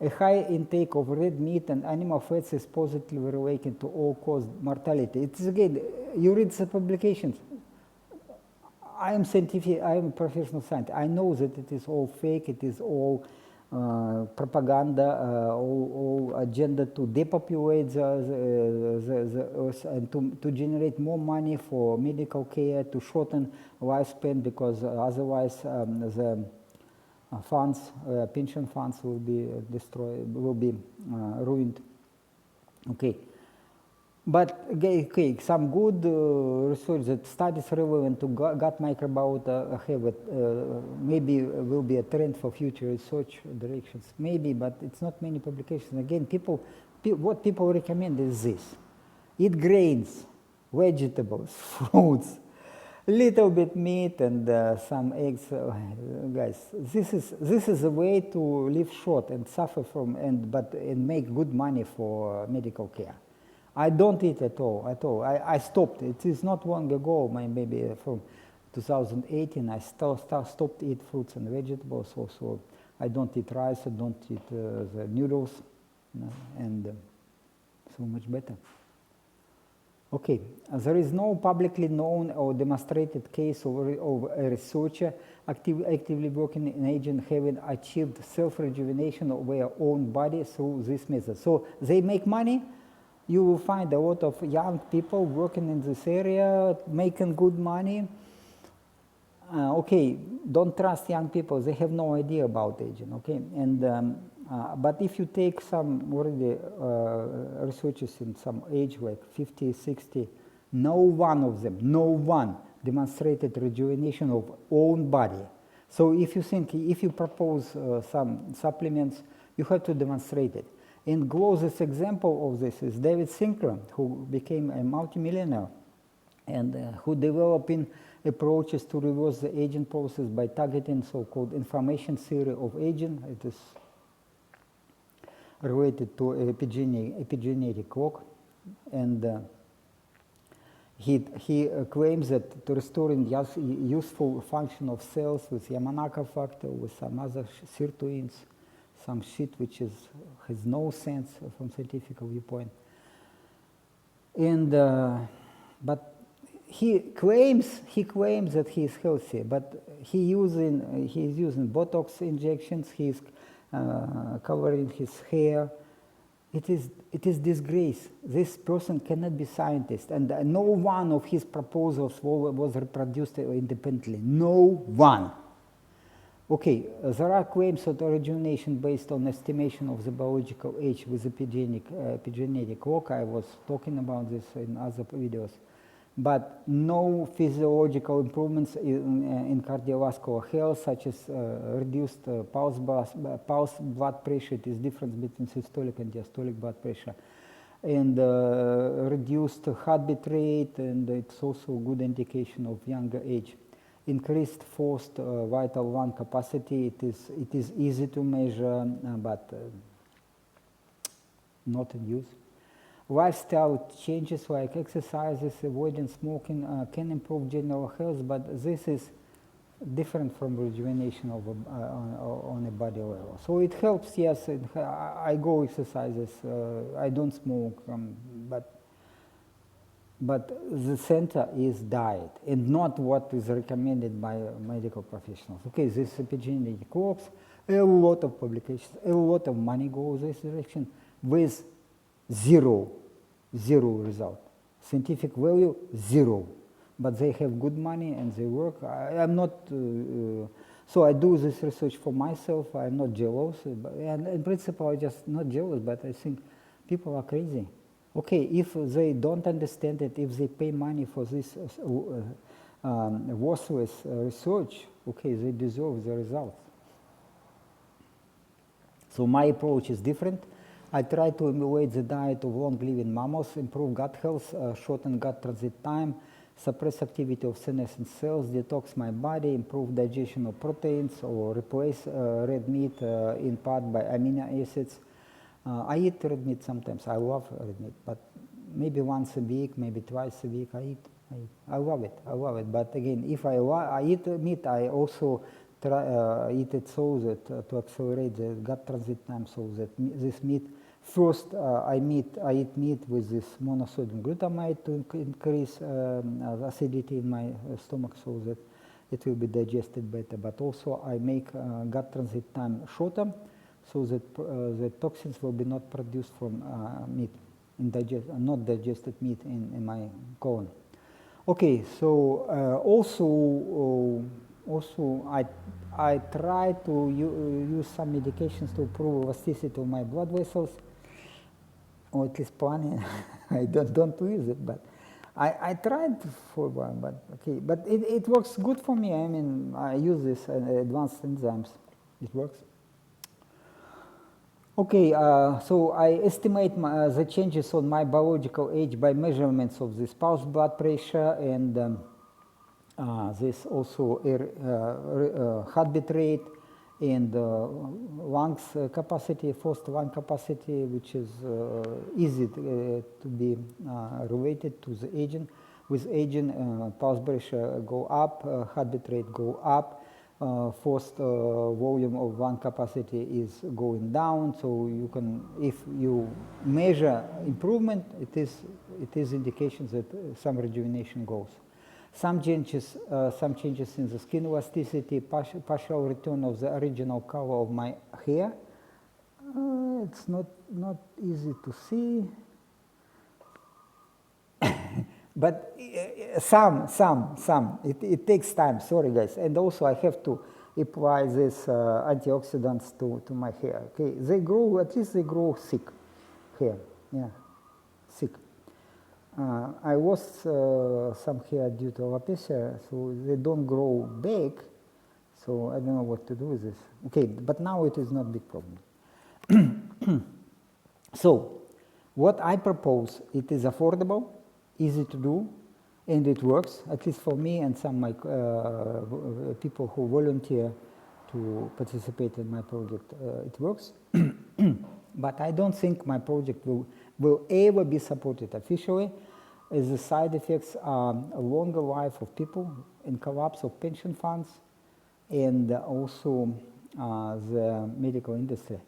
a high intake of red meat and animal fats is positively related to all-cause mortality. It is again, you read the publications. I am scientific, I am a professional scientist. I know that it is all fake, it is all propaganda, all agenda to depopulate the earth and to generate more money for medical care, to shorten lifespan, because otherwise the funds, pension funds will be destroyed, will be ruined. Okay. But okay, some good research that studies relevant to gut microbiota have maybe will be a trend for future research directions. Maybe, but it's not many publications. Again, what people recommend is this: eat grains, vegetables, fruits, little bit meat, and some eggs. Guys, this is a way to live short and suffer from and make good money for medical care. I don't eat at all. I stopped. It is not long ago, maybe from 2018, I stopped eat fruits and vegetables. Also, I don't eat rice, I don't eat the noodles, and so much better. Okay, there is no publicly known or demonstrated case of a researcher actively working in agent having achieved self-rejuvenation of their own body through this method. So they make money. You will find a lot of young people working in this area, making good money. Okay, don't trust young people. They have no idea about aging, okay? And, but if you take some already researchers in some age, like 50, 60, no one demonstrated rejuvenation of own body. So if you propose some supplements, you have to demonstrate it. And closest example of this is David Sinclair, who became a multimillionaire and who developing approaches to reverse the aging process by targeting so-called information theory of aging. It is related to epigenetic clock. And he claims that to restoring useful function of cells with Yamanaka factor, with some other sirtuins, some shit which has no sense from scientific viewpoint. And but he claims that he is healthy, but he is using Botox injections. He is covering his hair. It is disgrace. This person cannot be scientist, and no one of his proposals was reproduced independently. No one. Okay, there are claims of origination based on estimation of the biological age with epigenetic clock. I was talking about this in other videos. But no physiological improvements in cardiovascular health, such as reduced pulse blood pressure. It is difference between systolic and diastolic blood pressure. And reduced heartbeat rate, and it's also a good indication of younger age. Increased forced vital lung capacity. It is easy to measure, but not in use. Lifestyle changes like exercises, avoiding smoking can improve general health, but this is different from rejuvenation of on a body level. So it helps, yes. I go exercises. I don't smoke, but the center is diet and not what is recommended by medical professionals. Okay, this epigenetic clocks, a lot of publications, a lot of money goes this direction with zero result. Scientific value, zero. But they have good money and they work. I'm not, so I do this research for myself. I'm not jealous. And in principle, I'm just not jealous, but I think people are crazy. Okay, if they don't understand it, if they pay money for this worthless research, okay, they deserve the results. So my approach is different. I try to emulate the diet of long-living mammals, improve gut health, shorten gut transit time, suppress activity of senescent cells, detox my body, improve digestion of proteins, or replace red meat in part by amino acids. I eat red meat sometimes. I love red meat, but maybe once a week, maybe twice a week I eat. I love it. I love it. But again, if I eat meat, I also try eat it so that to accelerate the gut transit time, so that this meat. First, I eat meat with this monosodium glutamate to increase acidity in my stomach, so that it will be digested better. But also, I make gut transit time shorter, so that the toxins will be not produced from meat, not digested meat in my colon. Okay, so also I try to use some medications to improve elasticity of my blood vessels, or at least planning. I don't use it, but I tried for a while. But okay, but it works good for me. I mean, I use this advanced enzymes. It works. Okay, so I estimate the changes on my biological age by measurements of this pulse blood pressure and this also heartbeat rate and lungs capacity, forced lung capacity, which is easy to be related to the aging. With aging, pulse pressure go up, heartbeat rate go up, forced volume of lung capacity is going down. So you can, if you measure improvement, it is indication that some rejuvenation goes. Some changes in the skin elasticity, partial return of the original color of my hair. It's not easy to see, but some. It takes time. Sorry, guys. And also, I have to apply this antioxidants to my hair. Okay, they grow, at least they grow thick hair. Yeah, thick. I lost some hair due to alopecia, so they don't grow big, so I don't know what to do with this. Okay, but now it is not a big problem. So, what I propose, it is affordable, easy to do, and it works, at least for me and some of my people who volunteer to participate in my project. It works, but I don't think my project will ever be supported officially, as the side effects are a longer life of people and collapse of pension funds, and also the medical industry.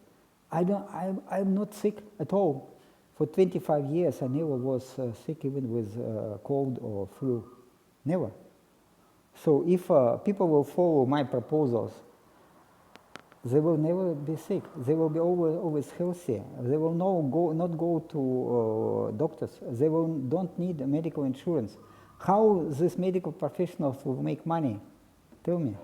I'm not sick at all. For 25 years, I never was sick even with cold or flu, never. So if people will follow my proposals, they will never be sick. They will be always healthy. They will not go to doctors. They don't need medical insurance. How these medical professionals will make money? Tell me.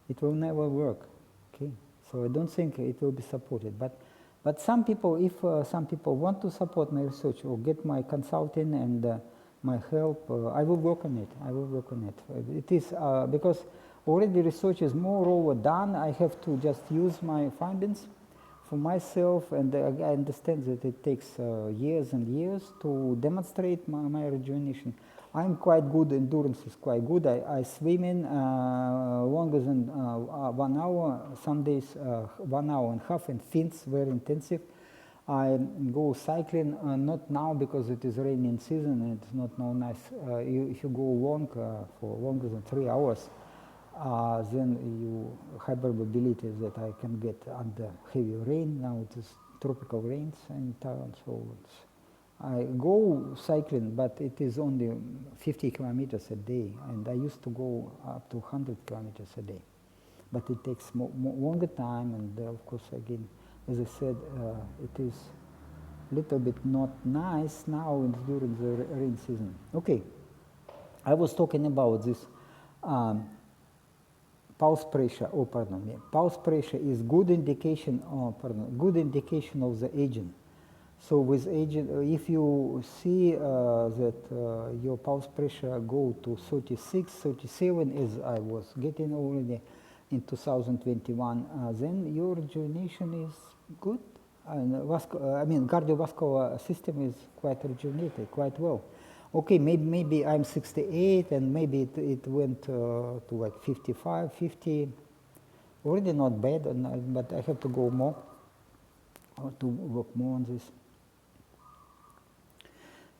it will never work. Okay, so I don't think it will be supported. But some people, if some people want to support my research or get my consulting and my help, I will work on it. I will work on it. It is because already research is more or less done. I have to just use my findings for myself, and I understand that it takes years and years to demonstrate my rejuvenation. I'm quite good, endurance is quite good. I swim in longer than 1 hour, some days 1 hour and a half, and fins very intensive. I go cycling, not now because it is raining season and it's not no nice. If you go long, for longer than 3 hours, then you high probability that I can get under heavy rain. Now it is tropical rains in town, so I go cycling, but it is only 50 kilometers a day, and I used to go up to 100 kilometers a day. But it takes longer time, and of course, again, as I said, it is a little bit not nice now during the rain season. Okay, I was talking about this pulse pressure. Pulse pressure is good indication. Good indication of the aging. So with aging, if you see that your pulse pressure go to 36, 37, as I was getting already in 2021, then your rejuvenation is good. And cardiovascular system is quite rejuvenated, quite well. Okay, maybe I'm 68 and maybe it went to like 55, 50. Already not bad, but I have to go more, to work more on this.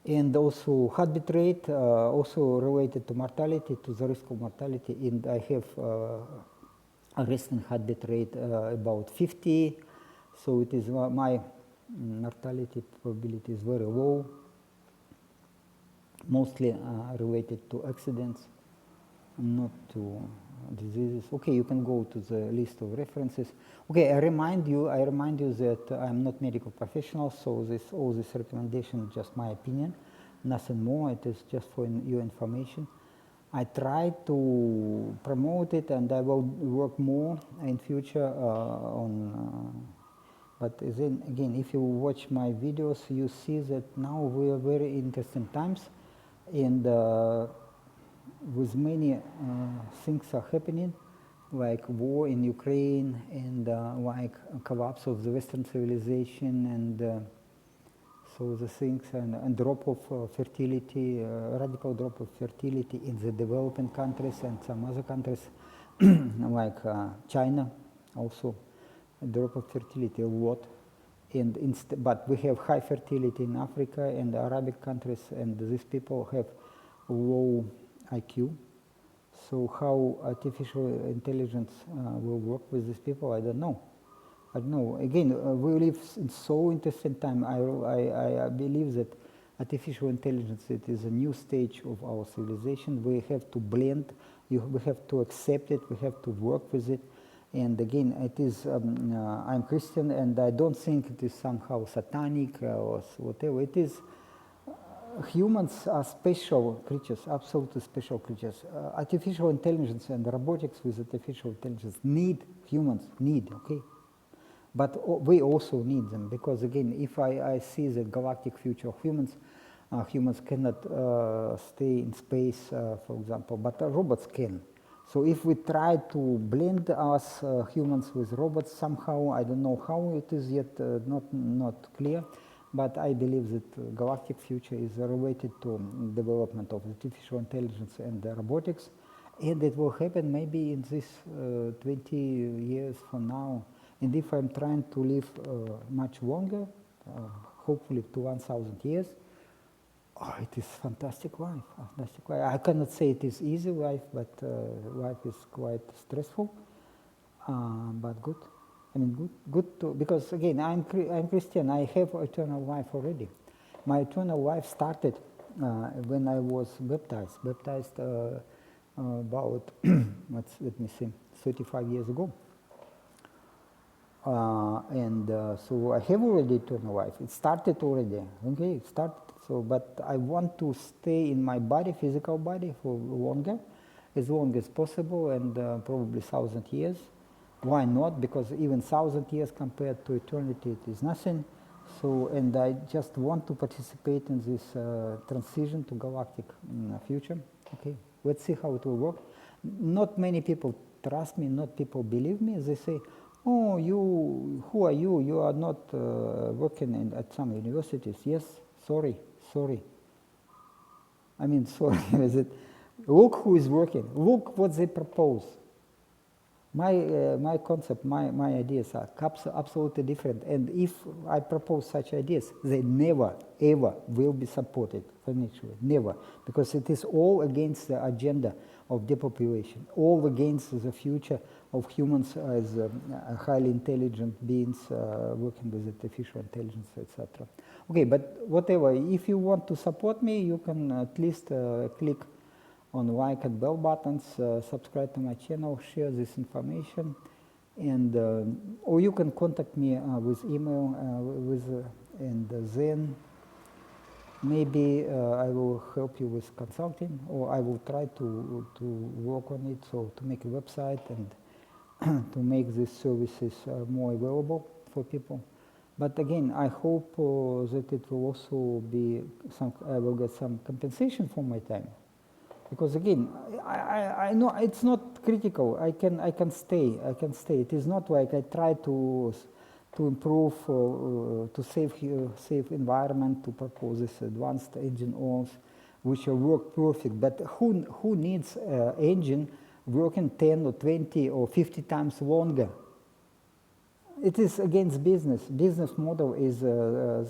And also heartbeat rate, also related to mortality, to the risk of mortality. And I have a resting heartbeat rate about 50. So it is my mortality probability is very low, mostly related to accidents, not to diseases. Okay, you can go to the list of references. Okay, I remind you that I'm not medical professional, so all this recommendation is just my opinion, nothing more. It is just for your information. I try to promote it, and I will work more in future on. But then again, if you watch my videos, you see that now we are very interesting times, and with many things are happening, like war in Ukraine and like collapse of the Western civilization, and so the things and drop of fertility, radical drop of fertility in the developing countries and some other countries like China also. Drop of fertility a lot, and but we have high fertility in Africa and the Arabic countries, and these people have low IQ. So how artificial intelligence will work with these people, I don't know. I don't know. Again, we live in so interesting time. I believe that artificial intelligence, it is a new stage of our civilization. We have to blend. We have to accept it. We have to work with it. And again, it is, I'm Christian, and I don't think it is somehow satanic or whatever. It is, humans are special creatures, absolutely special creatures. Artificial intelligence and robotics with artificial intelligence need, humans need, okay? But we also need them, because again, if I see the galactic future of humans, humans cannot stay in space, for example, but robots can. So if we try to blend us humans with robots somehow, I don't know how it is yet not clear, but I believe that galactic future is related to development of artificial intelligence and robotics, and it will happen maybe in this 20 years from now. And if I'm trying to live much longer, hopefully to 1,000 years, oh, it is fantastic life, fantastic life. I cannot say it is easy life, but life is quite stressful, but good. I mean, good to, because again, I'm Christian. I have eternal life already. My eternal life started when I was baptized. Baptized about let me see, 35 years ago. So I have already eternal life. It started already. Okay, it started. So, but I want to stay in my body, physical body, for longer, as long as possible, and probably 1,000 years. Why not? Because even 1,000 years compared to eternity, it is nothing. So, and I just want to participate in this transition to galactic future. Okay, let's see how it will work. Not many people trust me, not people believe me. They say, oh, you, who are you? You are not working at some universities. Yes, sorry. I mean, sorry, is it? Look who is working. Look what they propose. My concept, my ideas are absolutely different. And if I propose such ideas, they never, ever will be supported financially. Never. Because it is all against the agenda of depopulation, all against the future of humans as highly intelligent beings working with artificial intelligence, etc. Okay, but whatever, if you want to support me, you can at least click on like and bell buttons, subscribe to my channel, share this information, and or you can contact me with email, and then maybe I will help you with consulting, or I will try to work on it, so to make a website and to make these services more available for people. But again, I hope that it will also be I will get some compensation for my time. Because again, I know it's not critical. I can stay. It is not like I try to improve, to save environment, to propose this advanced engine ONs, which work perfect. But who needs engine working 10 or 20 or 50 times longer? It is against business. Business model is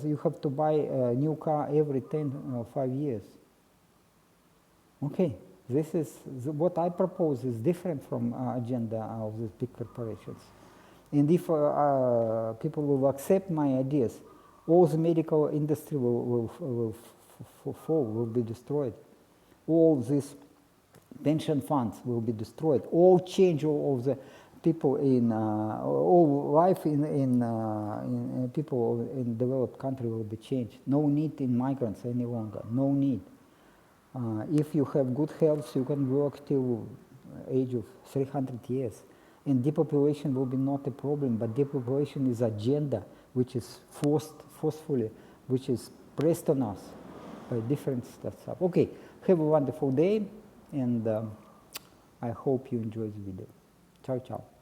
you have to buy a new car every 10 or 5 years. Okay, this is what I propose is different from agenda of these big corporations. And if people will accept my ideas, all the medical industry will fall, will be destroyed. All these pension funds will be destroyed. All change of the people in all life in people in developed country will be changed. No need in migrants any longer. No need. If you have good health, you can work till age of 300 years. And depopulation will be not a problem, but depopulation is agenda which is forcefully, which is pressed on us by different stuff. Okay, have a wonderful day, and I hope you enjoy the video. Ciao, ciao.